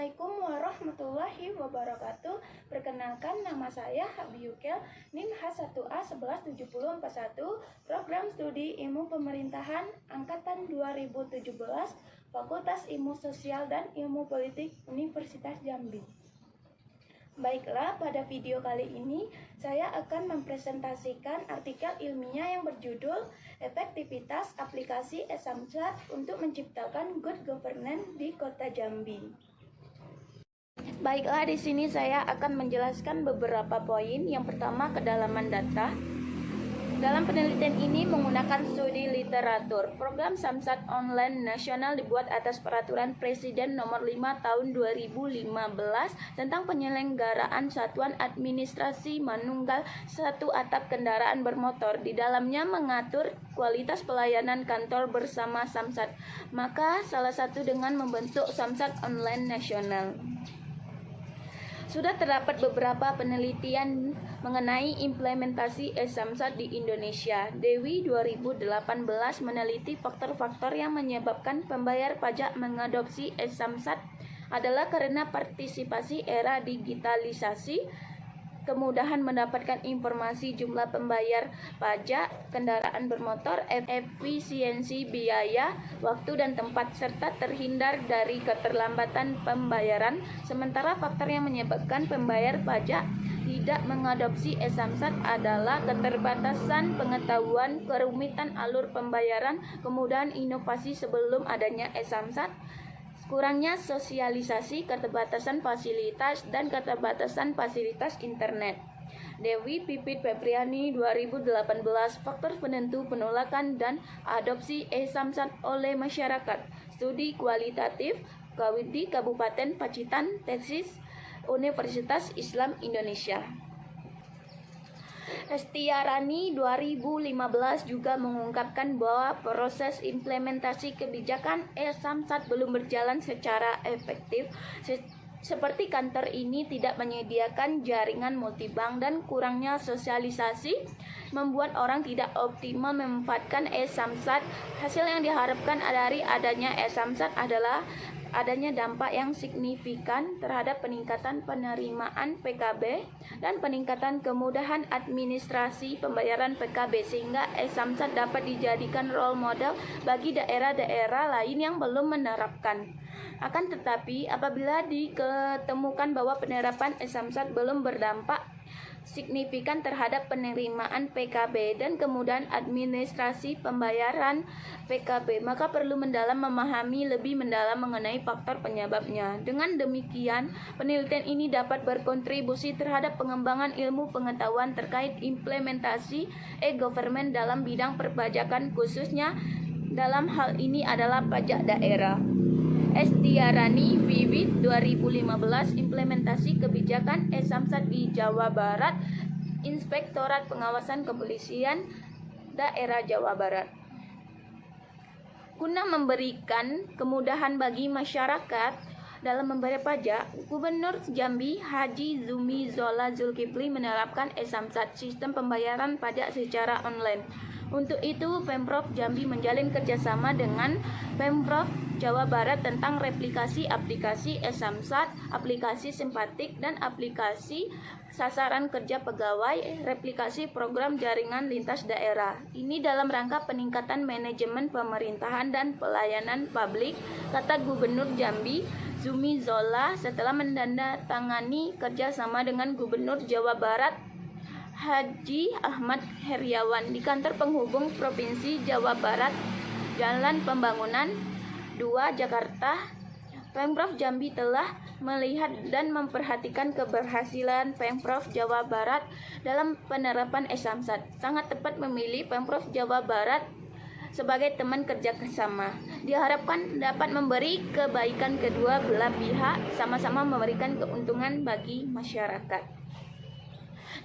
Assalamualaikum warahmatullahi wabarakatuh. Perkenalkan, nama saya Habiyukel, NIM H1A117041, Program Studi Ilmu Pemerintahan Angkatan 2017, Fakultas Ilmu Sosial dan Ilmu Politik Universitas Jambi. Baiklah, pada video kali ini saya akan mempresentasikan artikel ilmiah yang berjudul Efektivitas Aplikasi e-Samsat untuk Menciptakan Good Governance di Kota Jambi. Baiklah, di sini saya akan menjelaskan beberapa poin. Yang pertama, kedalaman data. Dalam penelitian ini menggunakan studi literatur. Program Samsat Online Nasional dibuat atas Peraturan Presiden Nomor 5 Tahun 2015 tentang penyelenggaraan satuan administrasi manunggal satu atap kendaraan bermotor. Di dalamnya mengatur kualitas pelayanan kantor bersama Samsat. Maka salah satu dengan membentuk Samsat Online Nasional. Sudah terdapat beberapa penelitian mengenai implementasi e-Samsat di Indonesia. Dewi 2018 meneliti faktor-faktor yang menyebabkan pembayar pajak mengadopsi e-Samsat adalah karena partisipasi era digitalisasi, kemudahan mendapatkan informasi jumlah pembayar pajak kendaraan bermotor, efisiensi biaya, waktu dan tempat, serta terhindar dari keterlambatan pembayaran. Sementara faktor yang menyebabkan pembayar pajak tidak mengadopsi e-Samsat adalah keterbatasan pengetahuan, kerumitan alur pembayaran, kemudahan inovasi sebelum adanya e-Samsat, kurangnya sosialisasi, keterbatasan fasilitas, dan keterbatasan fasilitas internet. Dewi Pipit Febriani 2018, faktor penentu penolakan dan adopsi e-Samsat oleh masyarakat. Studi kualitatif Kawidi Kabupaten Pacitan, tesis Universitas Islam Indonesia. Estiarani 2015 juga mengungkapkan bahwa proses implementasi kebijakan e-Samsat belum berjalan secara efektif, seperti kantor ini tidak menyediakan jaringan multibank dan kurangnya sosialisasi membuat orang tidak optimal memanfaatkan e-Samsat. Hasil yang diharapkan dari adanya e-Samsat adalah adanya dampak yang signifikan terhadap peningkatan penerimaan PKB dan peningkatan kemudahan administrasi pembayaran PKB, sehingga e-Samsat dapat dijadikan role model bagi daerah-daerah lain yang belum menerapkan. Akan tetapi, apabila diketemukan bahwa penerapan e-Samsat belum berdampak signifikan terhadap penerimaan PKB dan kemudahan administrasi pembayaran PKB, maka perlu memahami lebih mendalam mengenai faktor penyebabnya. Dengan demikian, penelitian ini dapat berkontribusi terhadap pengembangan ilmu pengetahuan terkait implementasi e-government dalam bidang perpajakan, khususnya dalam hal ini adalah pajak daerah. Estiarani Vivit 2015, implementasi kebijakan e-Samsat di Jawa Barat, Inspektorat Pengawasan Kepolisian Daerah Jawa Barat. Guna memberikan kemudahan bagi masyarakat dalam membayar pajak, Gubernur Jambi Haji Zumi Zola Zulkifli menerapkan e-Samsat, sistem pembayaran pajak secara online. Untuk itu, Pemprov Jambi menjalin kerjasama dengan Pemprov Jawa Barat tentang replikasi aplikasi e-Samsat, aplikasi simpatik, dan aplikasi sasaran kerja pegawai, replikasi program jaringan lintas daerah. Ini dalam rangka peningkatan manajemen pemerintahan dan pelayanan publik, kata Gubernur Jambi Zumi Zola setelah menandatangani kerjasama dengan Gubernur Jawa Barat Haji Ahmad Heriawan di Kantor Penghubung Provinsi Jawa Barat, Jalan Pembangunan 2 Jakarta. Pemprov Jambi telah melihat dan memperhatikan keberhasilan Pemprov Jawa Barat dalam penerapan e-Samsat. Sangat tepat memilih Pemprov Jawa Barat sebagai teman kerja bersama. Diharapkan dapat memberi kebaikan kedua belah pihak, sama-sama memberikan keuntungan bagi masyarakat.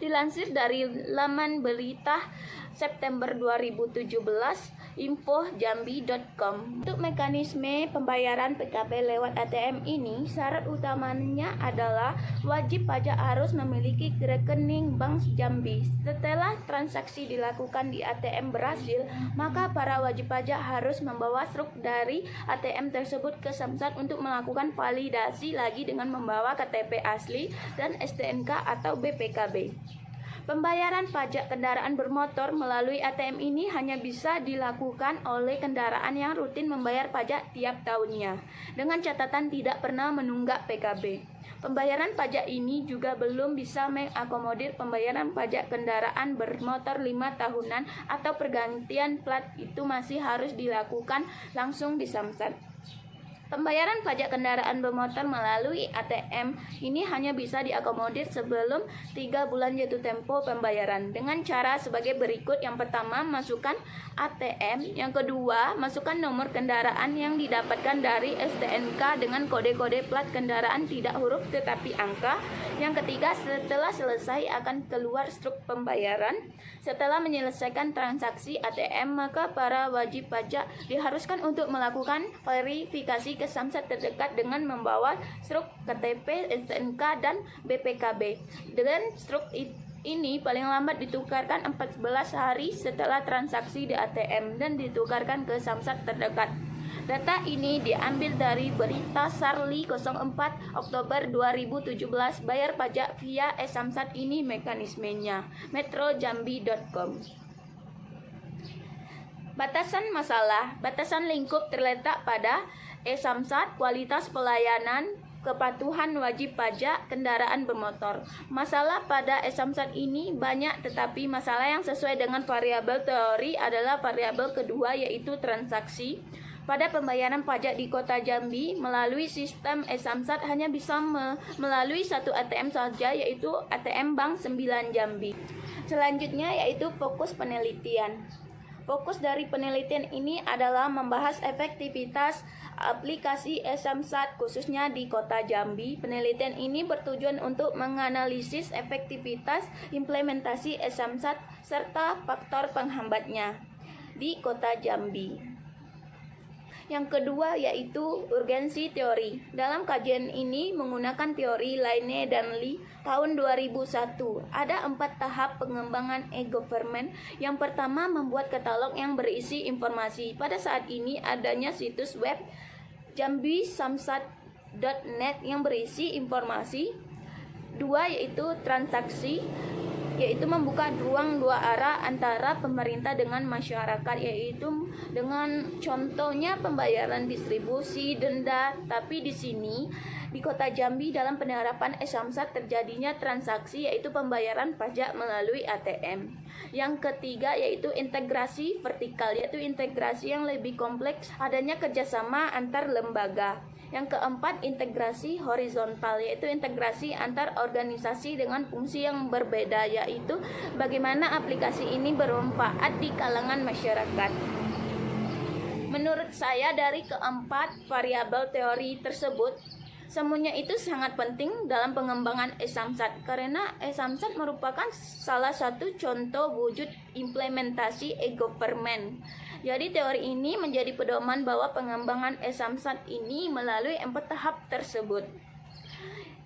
Dilansir dari laman berita September 2017, infojambi.com. Untuk mekanisme pembayaran PKB lewat ATM ini, syarat utamanya adalah wajib pajak harus memiliki rekening Bank Jambi. Setelah transaksi dilakukan di ATM berhasil, maka para wajib pajak harus membawa struk dari ATM tersebut ke Samsat untuk melakukan validasi lagi dengan membawa KTP asli dan STNK atau BPKB. Pembayaran pajak kendaraan bermotor melalui ATM ini hanya bisa dilakukan oleh kendaraan yang rutin membayar pajak tiap tahunnya, dengan catatan tidak pernah menunggak PKB. Pembayaran pajak ini juga belum bisa mengakomodir pembayaran pajak kendaraan bermotor 5 tahunan atau pergantian plat, itu masih harus dilakukan langsung di Samsat. Pembayaran pajak kendaraan bermotor melalui ATM ini hanya bisa diakomodir sebelum 3 bulan jatuh tempo pembayaran dengan cara sebagai berikut. Yang pertama, masukkan ATM. Yang kedua, masukkan nomor kendaraan yang didapatkan dari STNK dengan kode-kode plat kendaraan tidak huruf tetapi angka. Yang ketiga, setelah selesai akan keluar struk pembayaran. Setelah menyelesaikan transaksi ATM, maka para wajib pajak diharuskan untuk melakukan verifikasi ke Samsat terdekat dengan membawa struk KTP, STNK, dan BPKB. Dengan struk ini paling lambat ditukarkan 14 hari setelah transaksi di ATM dan ditukarkan ke Samsat terdekat. Data ini diambil dari berita Sarli 04 Oktober 2017. Bayar pajak via e-Samsat ini mekanismenya. metrojambi.com. Batasan masalah. Batasan lingkup terletak pada e-Samsat, kualitas pelayanan, kepatuhan wajib pajak kendaraan bermotor. Masalah pada e-Samsat ini banyak, tetapi masalah yang sesuai dengan variabel teori adalah variabel kedua, yaitu transaksi. Pada pembayaran pajak di Kota Jambi melalui sistem e-Samsat hanya bisa melalui satu ATM saja, yaitu ATM Bank 9 Jambi. Selanjutnya yaitu fokus penelitian. Fokus dari penelitian ini adalah membahas efektivitas aplikasi e-Samsat khususnya di Kota Jambi. Penelitian ini bertujuan untuk menganalisis efektivitas implementasi e-Samsat serta faktor penghambatnya di Kota Jambi. Yang kedua yaitu urgensi teori. Dalam kajian ini menggunakan teori Laine dan Lee tahun 2001. Ada 4 tahap pengembangan e-government. Yang pertama, membuat katalog yang berisi informasi. Pada saat ini adanya situs web jambisamsat.net yang berisi informasi. 2 yaitu transaksi, yaitu membuka ruang dua arah antara pemerintah dengan masyarakat, yaitu dengan contohnya pembayaran distribusi denda. Tapi di sini di Kota Jambi dalam penerapan e-Samsat terjadinya transaksi, yaitu pembayaran pajak melalui ATM. Yang ketiga yaitu integrasi vertikal, yaitu integrasi yang lebih kompleks, adanya kerjasama antar lembaga. Yang keempat, integrasi horizontal, yaitu integrasi antar organisasi dengan fungsi yang berbeda, yaitu bagaimana aplikasi ini bermanfaat di kalangan masyarakat. Menurut saya dari keempat variabel teori tersebut, semuanya itu sangat penting dalam pengembangan e-Samsat karena e-Samsat merupakan salah satu contoh wujud implementasi e-government. Jadi teori ini menjadi pedoman bahwa pengembangan e-Samsat ini melalui 4 tahap tersebut.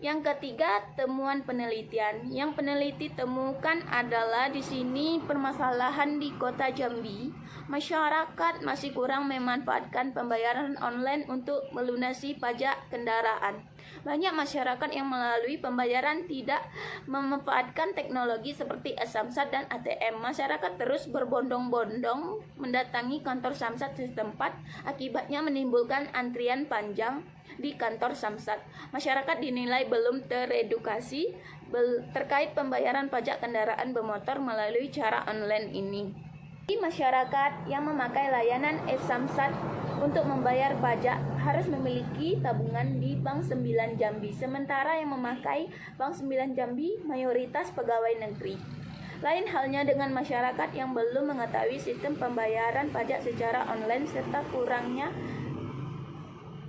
Yang ketiga, temuan penelitian. Yang peneliti temukan adalah di sini permasalahan di Kota Jambi. Masyarakat masih kurang memanfaatkan pembayaran online untuk melunasi pajak kendaraan. Banyak masyarakat yang melalui pembayaran tidak memanfaatkan teknologi seperti e-Samsat dan ATM. Masyarakat terus berbondong-bondong mendatangi kantor Samsat setempat, akibatnya menimbulkan antrian panjang di kantor Samsat. Masyarakat dinilai belum teredukasi terkait pembayaran pajak kendaraan bermotor melalui cara online ini. Masyarakat yang memakai layanan e-Samsat untuk membayar pajak harus memiliki tabungan di Bank 9 Jambi, sementara yang memakai Bank 9 Jambi mayoritas pegawai negeri. Lain halnya dengan masyarakat yang belum mengetahui sistem pembayaran pajak secara online serta kurangnya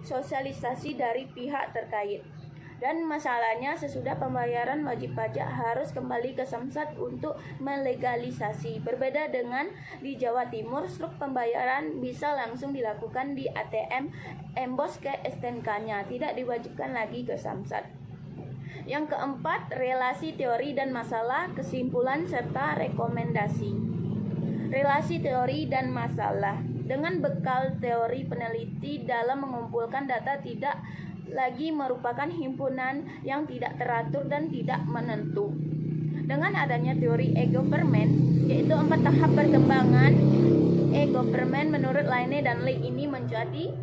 sosialisasi dari pihak terkait. Dan masalahnya sesudah pembayaran wajib pajak harus kembali ke Samsat untuk melegalisasi. Berbeda dengan di Jawa Timur, struk pembayaran bisa langsung dilakukan di ATM, embos ke STNK-nya, tidak diwajibkan lagi ke Samsat. Yang keempat, relasi teori dan masalah, kesimpulan serta rekomendasi. Relasi teori dan masalah. Dengan bekal teori, peneliti dalam mengumpulkan data tidak lagi merupakan himpunan yang tidak teratur dan tidak menentu. Dengan adanya teori e-government, yaitu 4 tahap perkembangan e-government menurut Laine dan Lee, ini menjadi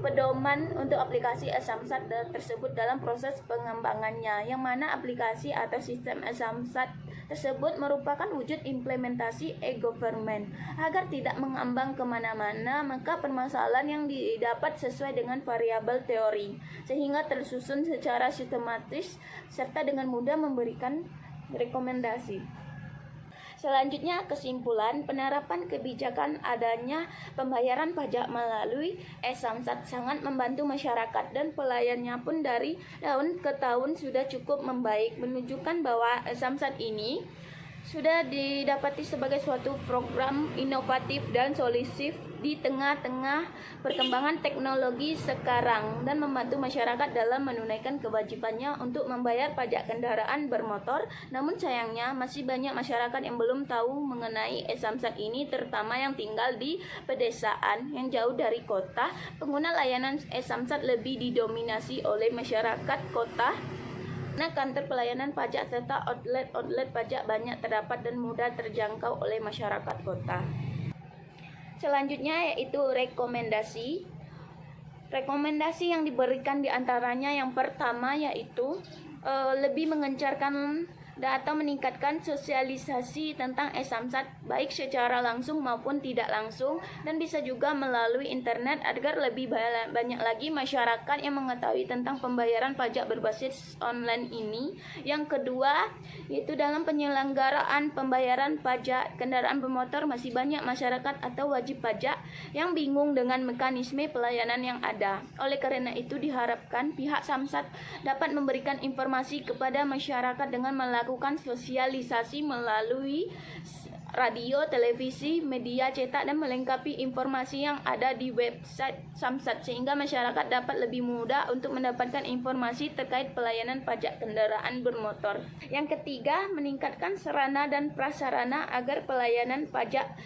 pedoman untuk aplikasi e-Samsat tersebut dalam proses pengembangannya, yang mana aplikasi atau sistem e-Samsat tersebut merupakan wujud implementasi e-government. Agar tidak mengambang kemana-mana, maka permasalahan yang didapat sesuai dengan variabel teori, sehingga tersusun secara sistematis serta dengan mudah memberikan rekomendasi. Selanjutnya, kesimpulan, penerapan kebijakan adanya pembayaran pajak melalui e-Samsat sangat membantu masyarakat dan pelayannya pun dari tahun ke tahun sudah cukup membaik, menunjukkan bahwa e-Samsat ini sudah didapati sebagai suatu program inovatif dan solutif di tengah-tengah perkembangan teknologi sekarang dan membantu masyarakat dalam menunaikan kewajibannya untuk membayar pajak kendaraan bermotor. Namun sayangnya masih banyak masyarakat yang belum tahu mengenai e-Samsat ini, terutama yang tinggal di pedesaan yang jauh dari kota. Pengguna layanan e-Samsat lebih didominasi oleh masyarakat kota. Nah, kantor pelayanan pajak serta outlet pajak banyak terdapat dan mudah terjangkau oleh masyarakat kota. Selanjutnya yaitu rekomendasi. Rekomendasi yang diberikan diantaranya yang pertama yaitu lebih mengencarkan atau meningkatkan sosialisasi tentang e-Samsat baik secara langsung maupun tidak langsung, dan bisa juga melalui internet agar lebih banyak lagi masyarakat yang mengetahui tentang pembayaran pajak berbasis online ini. Yang kedua yaitu dalam penyelenggaraan pembayaran pajak kendaraan bermotor masih banyak masyarakat atau wajib pajak yang bingung dengan mekanisme pelayanan yang ada. Oleh karena itu diharapkan pihak Samsat dapat memberikan informasi kepada masyarakat dengan melakukan sosialisasi melalui radio, televisi, media cetak, dan melengkapi informasi yang ada di website Samsat sehingga masyarakat dapat lebih mudah untuk mendapatkan informasi terkait pelayanan pajak kendaraan bermotor. Yang ketiga, meningkatkan sarana dan prasarana agar pelayanan pajak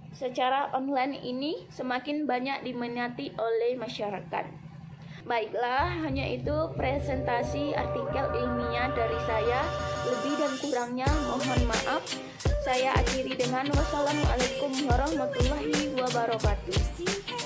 secara online ini semakin banyak diminati oleh masyarakat. Baiklah, hanya itu presentasi artikel ilmiah dari saya. Lebih dan kurangnya mohon maaf. Saya akhiri dengan wassalamualaikum warahmatullahi wabarakatuh.